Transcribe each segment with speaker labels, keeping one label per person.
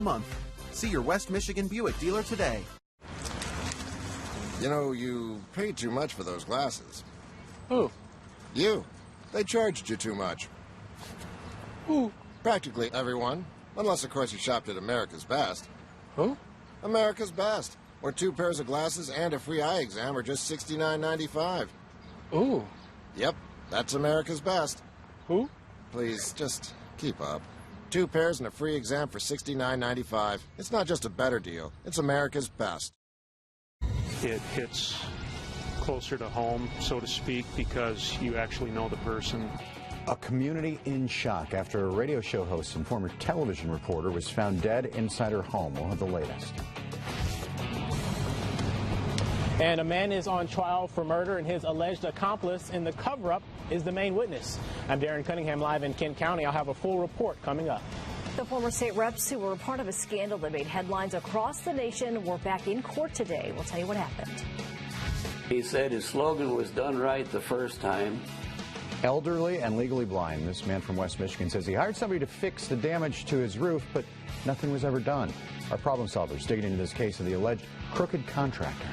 Speaker 1: month. See your West Michigan Buick dealer today.
Speaker 2: You know, you paid too much for those glasses.
Speaker 3: Who?
Speaker 2: You. They charged you too much.
Speaker 3: Who?
Speaker 2: Practically everyone. Unless, of course, you shopped at America's Best.
Speaker 3: Who?
Speaker 2: America's Best, where 2 pairs of glasses and a free eye exam are just $69.95.
Speaker 3: Ooh.
Speaker 2: Yep, that's America's Best.
Speaker 3: Who?
Speaker 2: Please, just keep up. 2 pairs and a free exam for $69.95. It's not just a better deal, it's America's Best.
Speaker 4: It hits closer to home, so to speak, because you actually know the person.
Speaker 5: A community in shock after a radio show host and former television reporter was found dead inside her home. We'll have the latest.
Speaker 6: And a man is on trial for murder, and his alleged accomplice in the cover-up is the main witness. I'm Darren Cunningham, live in Kent County. I'll have a full report coming up.
Speaker 7: The former state reps who were part of a scandal that made headlines across the nation were back in court today. We'll tell you what happened.
Speaker 8: He said his slogan was done right the first time.
Speaker 5: Elderly and legally blind, this man from West Michigan says he hired somebody to fix the damage to his roof, but nothing was ever done. Our problem solvers digging into this case of the alleged crooked contractor.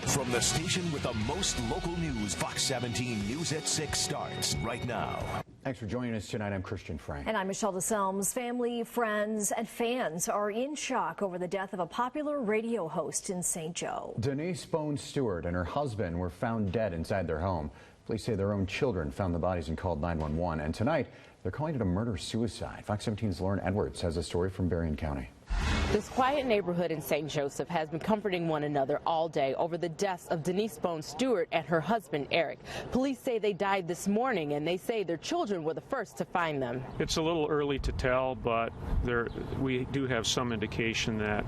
Speaker 9: From the station with the most local news, Fox 17 News at 6 starts right now.
Speaker 5: Thanks for joining us tonight. I'm Christian Frank.
Speaker 7: And I'm Michelle DeSelms. Family, friends, and fans are in shock over the death of a popular radio host in St. Joe.
Speaker 5: Denise Bone Stewart and her husband were found dead inside their home. Police say their own children found the bodies and called 911. And tonight, they're calling it a murder-suicide. Fox 17's Lauren Edwards has a story from Berrien County.
Speaker 10: This quiet neighborhood in St. Joseph has been comforting one another all day over the deaths of Denise Bone Stewart and her husband, Eric. Police say they died this morning, and they say their children were the first to find them.
Speaker 4: It's a little early to tell, but we do have some indication that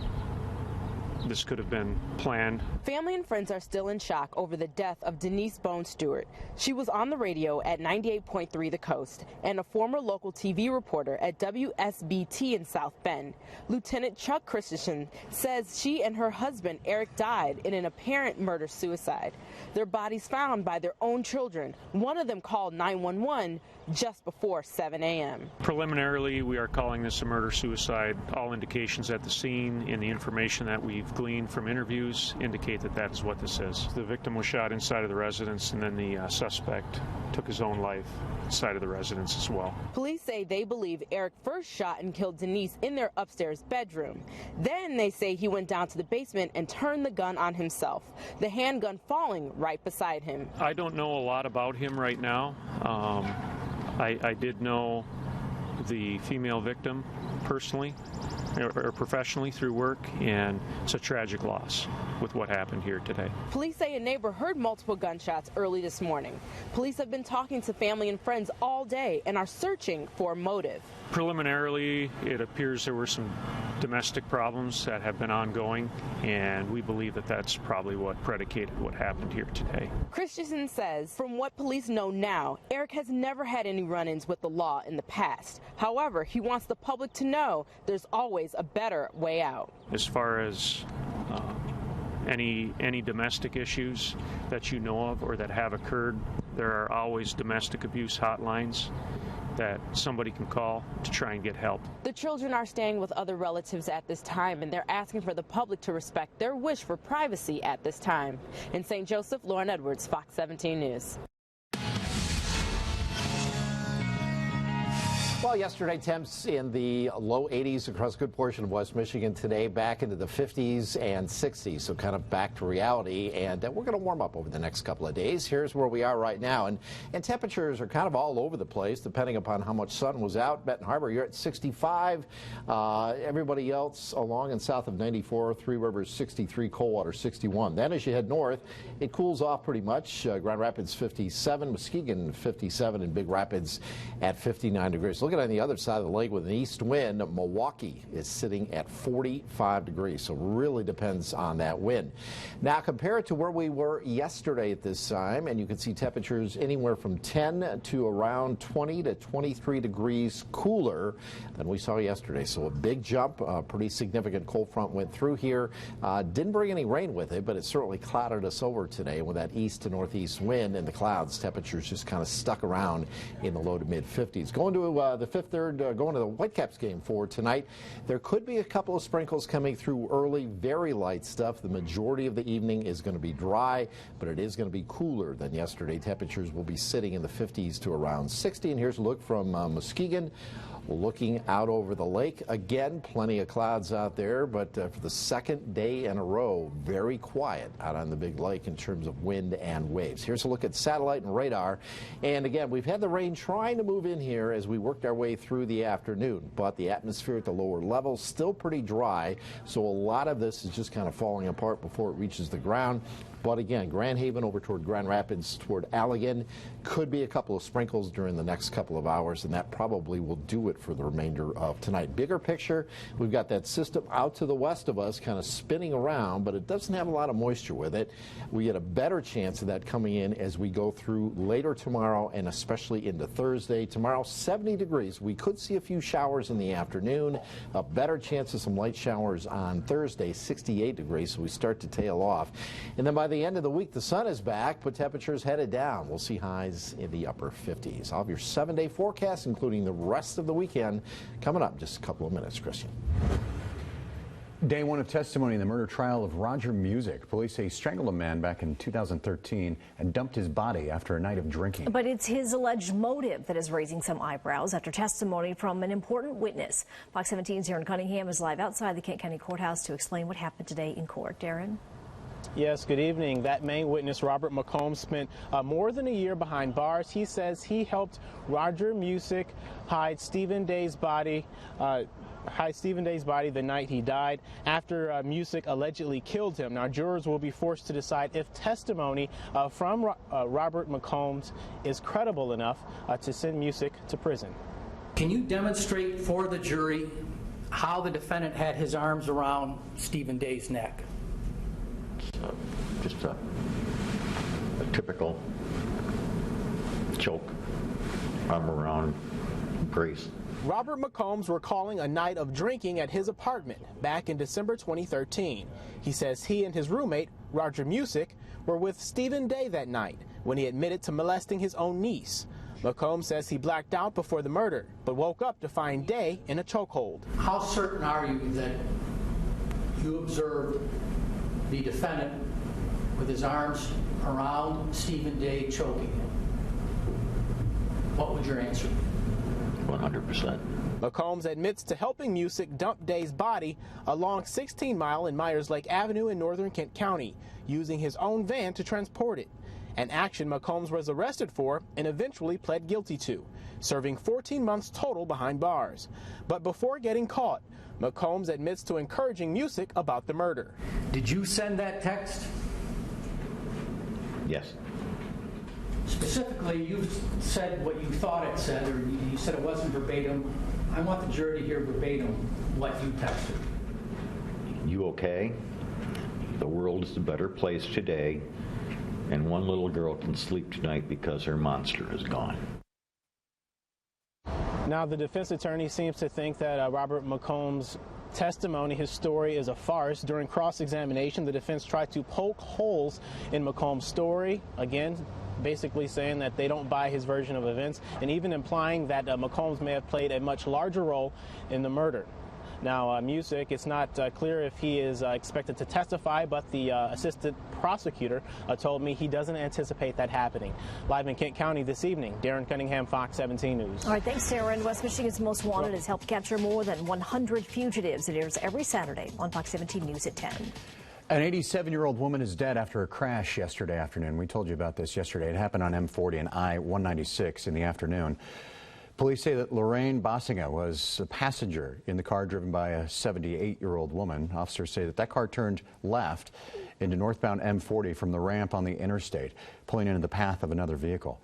Speaker 4: this could have been planned.
Speaker 10: Family and friends are still in shock over the death of Denise Bone Stewart. She was on the radio at 98.3 The Coast and a former local TV reporter at WSBT in South Bend. Lieutenant Chuck Christensen says she and her husband Eric died in an apparent murder-suicide. Their bodies found by their own children. One of them called 911 just before 7 a.m.
Speaker 4: Preliminarily, we are calling this a murder-suicide. All indications at the scene and the information that we've gleaned from interviews indicate that that is what this is. The victim was shot inside of the residence, and then the suspect took his own life inside of the residence as well.
Speaker 10: Police say they believe Eric first shot and killed Denise in their upstairs bedroom. Then they say he went down to the basement and turned the gun on himself, the handgun falling right beside him.
Speaker 4: I don't know a lot about him right now. I did know the female victim personally or professionally through work, and it's a tragic loss with what happened here today.
Speaker 10: Police say a neighbor heard multiple gunshots early this morning. Police have been talking to family and friends all day and are searching for motive.
Speaker 4: Preliminarily, it appears there were some domestic problems that have been ongoing, and we believe that that's probably what predicated what happened here today.
Speaker 10: Christensen says, from what police know now, Eric has never had any run-ins with the law in the past. However, he wants the public to know there's always a better way out.
Speaker 4: As far as any domestic issues that you know of or that have occurred, there are always domestic abuse hotlines that somebody can call to try and get help.
Speaker 10: The children are staying with other relatives at this time, and they're asking for the public to respect their wish for privacy at this time. In St. Joseph, Lauren Edwards, Fox 17 News.
Speaker 3: Well, yesterday, temps in the low 80s across a good portion of West Michigan. Today, back into the 50s and 60s, so kind of back to reality. And we're going to warm up over the next couple of days. Here's where we are right now. And temperatures are kind of all over the place, depending upon how much sun was out. Benton Harbor, you're at 65. Everybody else along and south of 94, Three Rivers 63, Coldwater 61. Then as you head north, it cools off pretty much. Grand Rapids 57, Muskegon 57, and Big Rapids at 59 degrees. Looking on the other side of the lake with an east wind, Milwaukee is sitting at 45 degrees, so really depends on that wind. Now compare it to where we were yesterday at this time, and you can see temperatures anywhere from 10 to around 20 to 23 degrees cooler than we saw yesterday. So a big jump, a pretty significant cold front went through here. Didn't bring any rain with it, but it certainly clouded us over today with that east to northeast wind and the clouds. Temperatures just kind of stuck around in the low to mid 50s. Going to the Fifth Third going to the Whitecaps game for tonight. There could be a couple of sprinkles coming through early, very light stuff. The majority of the evening is going to be dry, but it is going to be cooler than yesterday. Temperatures will be sitting in the 50s to around 60. And here's a look from Muskegon. Looking out over the lake. Again, plenty of clouds out there, but for the second day in a row, very quiet out on the big lake in terms of wind and waves. Here's a look at satellite and radar. And again, we've had the rain trying to move in here as we worked our way through the afternoon, but the atmosphere at the lower levels still pretty dry, so a lot of this is just kind of falling apart before it reaches the ground. But again, Grand Haven over toward Grand Rapids, toward Allegan, could be a couple of sprinkles during the next couple of hours, and that probably will do it for the remainder of tonight. Bigger picture, we've got that system out to the west of us kind of spinning around, but it doesn't have a lot of moisture with it. We get a better chance of that coming in as we go through later tomorrow and especially into Thursday. Tomorrow, 70 degrees. We could see a few showers in the afternoon. A better chance of some light showers on Thursday, 68 degrees, so we start to tail off. And then by the end of the week, the sun is back, but temperatures headed down. We'll see highs in the upper 50s. I'll have your 7-day forecast, including the rest of the weekend, coming up in just a couple of minutes. Christian.
Speaker 5: Day one of testimony in the murder trial of Roger Music. Police say he strangled a man back in 2013 and dumped his body after a night of drinking.
Speaker 7: But it's his alleged motive that is raising some eyebrows after testimony from an important witness. Fox 17's Darren Cunningham is live outside the Kent County Courthouse to explain what happened today in court. Darren?
Speaker 6: Yes, good evening. That main witness, Robert McCombs, spent more than a year behind bars. He says he helped Roger Music hide Stephen Day's body the night he died after Music allegedly killed him. Now, jurors will be forced to decide if testimony from Robert McCombs is credible enough to send Music to prison.
Speaker 11: Can you demonstrate for the jury how the defendant had his arms around Stephen Day's neck?
Speaker 12: Just a typical choke, arm around, embrace.
Speaker 6: Robert McCombs recalling a night of drinking at his apartment back in December 2013. He says he and his roommate, Roger Music, were with Stephen Day that night when he admitted to molesting his own niece. McCombs says he blacked out before the murder, but woke up to find Day in a chokehold.
Speaker 11: How certain are you that you observed the defendant with his arms around Stephen Day choking him? What would your answer be?
Speaker 12: 100%.
Speaker 6: McCombs admits to helping Music dump Day's body along 16 Mile and Myers Lake Avenue in northern Kent County, using his own van to transport it. An action McCombs was arrested for and eventually pled guilty to, serving 14 months total behind bars. But before getting caught, McCombs admits to encouraging Music about the murder.
Speaker 11: Did you send that text?
Speaker 12: Yes.
Speaker 11: Specifically, you said what you thought it said, or you said it wasn't verbatim. I want the jury to hear verbatim what you texted.
Speaker 12: You okay? The world is a better place today, and one little girl can sleep tonight because her monster is gone.
Speaker 6: Now, the defense attorney seems to think that Robert McCombs' testimony, his story, is a farce. During cross-examination, the defense tried to poke holes in McCombs' story, again, basically saying that they don't buy his version of events, and even implying that McCombs may have played a much larger role in the murder. Now, Music, it's not clear if he is expected to testify, but the assistant prosecutor told me he doesn't anticipate that happening. Live in Kent County this evening, Darren Cunningham, Fox 17 News.
Speaker 7: All right, thanks, Darren. West Michigan's Most Wanted has helped capture more than 100 fugitives. It airs every Saturday on Fox 17 News at 10.
Speaker 5: An 87-year-old woman is dead after a crash yesterday afternoon. We told you about this yesterday. It happened on M40 and I-196 in the afternoon. Police say that Lorraine Bossinger was a passenger in the car driven by a 78-year-old woman. Officers say that that car turned left into northbound M40 from the ramp on the interstate, pulling into the path of another vehicle.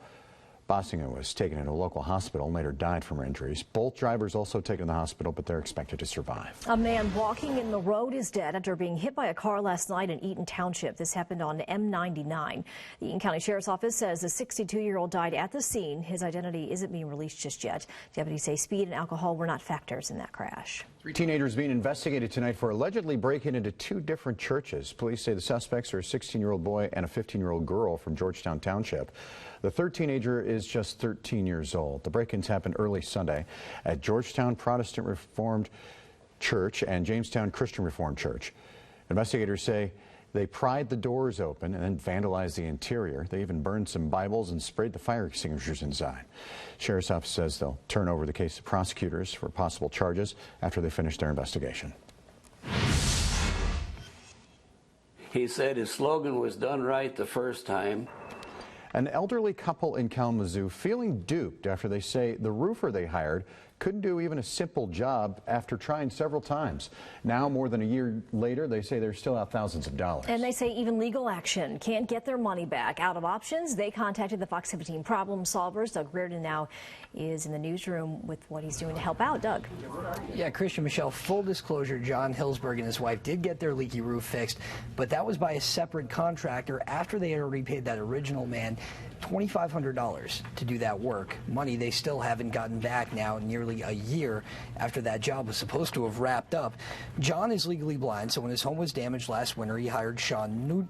Speaker 5: Bossinger was taken into a local hospital and later died from her injuries. Both drivers also taken to the hospital, but they're expected to survive.
Speaker 7: A man walking in the road is dead after being hit by a car last night in Eaton Township. This happened on M99. The Eaton County Sheriff's Office says the 62-year-old died at the scene. His identity isn't being released just yet. Deputies say speed and alcohol were not factors in that crash.
Speaker 5: Teenagers being investigated tonight for allegedly breaking into two different churches. Police say the suspects are a 16-year-old boy and a 15-year-old girl from Georgetown Township. The third teenager is just 13 years old. The break-ins happened early Sunday at Georgetown Protestant Reformed Church and Jamestown Christian Reformed Church. Investigators say they pried the doors open and then vandalized the interior. They even burned some Bibles and sprayed the fire extinguishers inside. Sheriff's Office says they'll turn over the case to prosecutors for possible charges after they finish their investigation.
Speaker 8: He said his slogan was done right the first time.
Speaker 5: An elderly couple in Kalamazoo feeling duped after they say the roofer they hired couldn't do even a simple job after trying several times. Now, more than a year later, they say they're still out thousands of dollars.
Speaker 7: And they say even legal action can't get their money back. Out of options, they contacted the Fox 17 problem solvers. Doug Reardon now is in the newsroom with what he's doing to help out. Doug.
Speaker 13: Yeah, Christian, Michelle, full disclosure, John Hillsberg and his wife did get their leaky roof fixed, but that was by a separate contractor after they had already paid that original man $2,500 to do that work. Money they still haven't gotten back now, nearly a year after that job was supposed to have wrapped up. John is legally blind, so when his home was damaged last winter, he hired Sean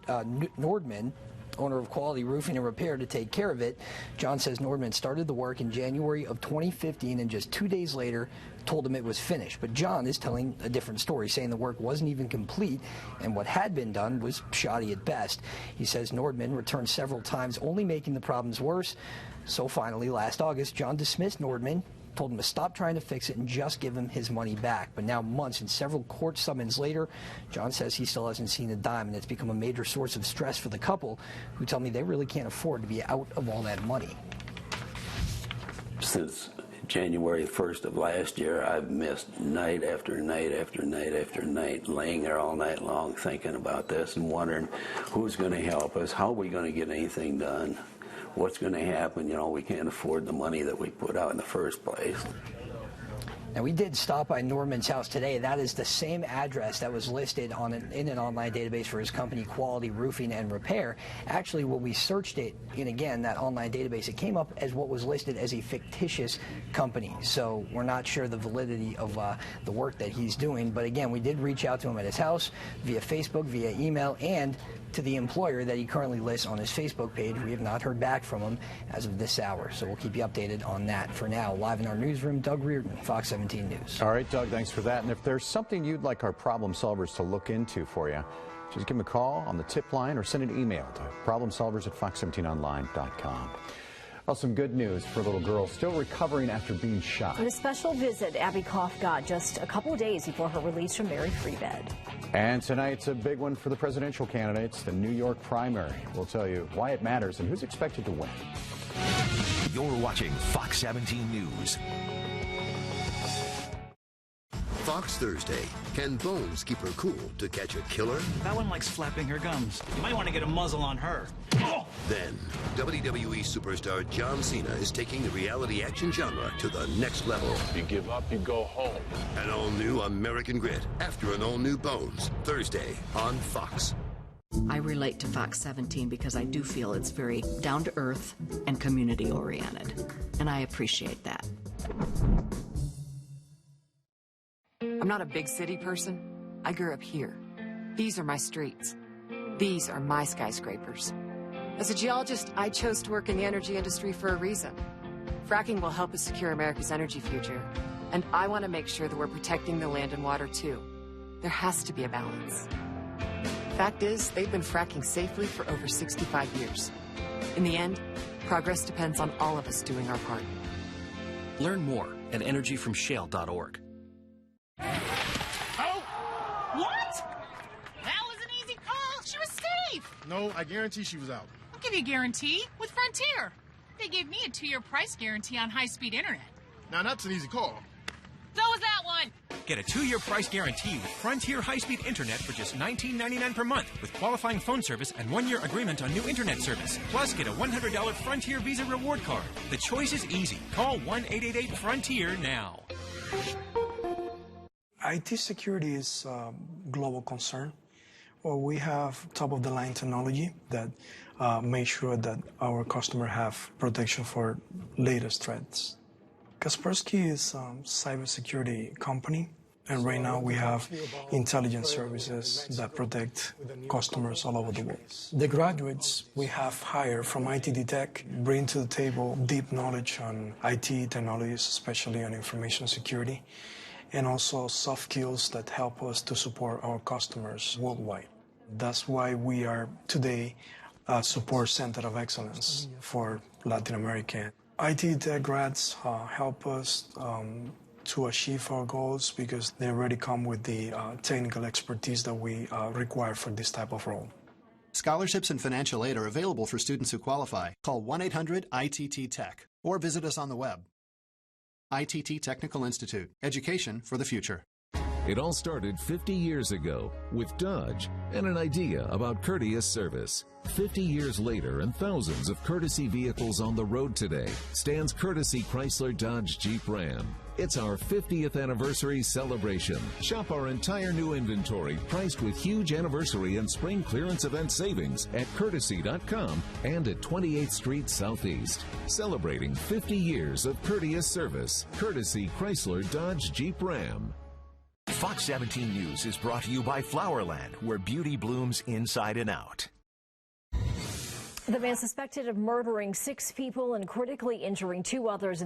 Speaker 13: Nordman, owner of Quality Roofing and Repair, to take care of it. John says Nordman started the work in January of 2015 and just 2 days later told him it was finished. But John is telling a different story, saying the work wasn't even complete and what had been done was shoddy at best. He says Nordman returned several times, only making the problems worse. So finally, last August, John dismissed Nordman, told him to stop trying to fix it and just give him his money back. But now, months and several court summons later, John says he still hasn't seen a dime, and it's become a major source of stress for the couple, who tell me they really can't afford to be out of all that money.
Speaker 8: Since January 1st of last year, I've missed night after night after night after night, laying there all night long thinking about this and wondering who's going to help us, how are we going to get anything done, what's going to happen. You know, we can't afford the money that we put out in the first place.
Speaker 13: Now, we did stop by Norman's house today. That is the same address that was listed on in an online database for his company, Quality Roofing and Repair. Actually, when we searched it in, again, that online database, it came up as what was listed as a fictitious company. So we're not sure the validity of the work that he's doing. But again, we did reach out to him at his house via Facebook, via email, and to the employer that he currently lists on his Facebook page. We have not heard back from him as of this hour, so we'll keep you updated on that. For now, live in our newsroom, Doug Reardon, Fox 17 News.
Speaker 5: All right, Doug, thanks for that. And if there's something you'd like our problem solvers to look into for you, just give them a call on the tip line or send an email to problemsolvers@fox17online.com. Well, some good news for a little girl still recovering after being shot.
Speaker 7: And a special visit Abby Koff got just a couple of days before her release from Mary Free Bed.
Speaker 5: And tonight's a big one for the presidential candidates, the New York primary. We'll tell you why it matters and who's expected to win.
Speaker 9: You're watching Fox 17 News.
Speaker 14: Fox Thursday. Can Bones keep her cool to catch a killer?
Speaker 15: That one likes flapping her gums. You might want to get a muzzle on her. Oh!
Speaker 14: Then, WWE superstar John Cena is taking the reality action genre to the next level.
Speaker 16: You give up, you go home.
Speaker 14: An all-new American Grit after an all-new Bones. Thursday on Fox.
Speaker 17: I relate to Fox 17 because I do feel it's very down-to-earth and community-oriented, and I appreciate that.
Speaker 18: I'm not a big city person. I grew up here. These are my streets. These are my skyscrapers. As a geologist, I chose to work in the energy industry for a reason. Fracking will help us secure America's energy future, and I want to make sure that we're protecting the land and water too. There has to be a balance. Fact is, they've been fracking safely for over 65 years. In the end, progress depends on all of us doing our part.
Speaker 19: Learn more at energyfromshale.org.
Speaker 20: Oh! What? That was an easy call. She was safe.
Speaker 21: No, I guarantee she was out.
Speaker 20: I'll give you a guarantee with Frontier. They gave me a 2-year price guarantee on high-speed internet.
Speaker 21: Now, that's an easy call.
Speaker 20: So was that one.
Speaker 22: Get a 2-year price guarantee with Frontier high-speed internet for just $19.99 per month with qualifying phone service and 1-year agreement on new internet service. Plus, get a $100 Frontier Visa reward card. The choice is easy. Call 1-888-FRONTIER now.
Speaker 23: IT security is a global concern. Well, we have top-of-the-line technology that makes sure that our customers have protection for latest threats. Kaspersky is a cybersecurity company. And right now we have intelligence services that protect customers all over the world. The graduates we have hired from ITT Tech bring to the table deep knowledge on IT technologies, especially on information security, and also soft skills that help us to support our customers worldwide. That's why we are today a support center of excellence for Latin America. ITT Tech grads help us to achieve our goals because they already come with the technical expertise that we require for this type of role.
Speaker 1: Scholarships and financial aid are available for students who qualify. Call 1-800-ITT-TECH or visit us on the web. ITT Technical Institute, education for the future.
Speaker 2: It all started 50 years ago with Dodge and an idea about courteous service. 50 years later and thousands of courtesy vehicles on the road today stands Courtesy Chrysler Dodge Jeep Ram. It's our 50th anniversary celebration. Shop our entire new inventory priced with huge anniversary and spring clearance event savings at courtesy.com and at 28th Street Southeast. Celebrating 50 years of courteous service. Courtesy Chrysler Dodge Jeep Ram.
Speaker 9: Fox 17 News is brought to you by Flowerland, where beauty blooms inside and out.
Speaker 7: The man suspected of murdering 6 people and critically injuring 2 others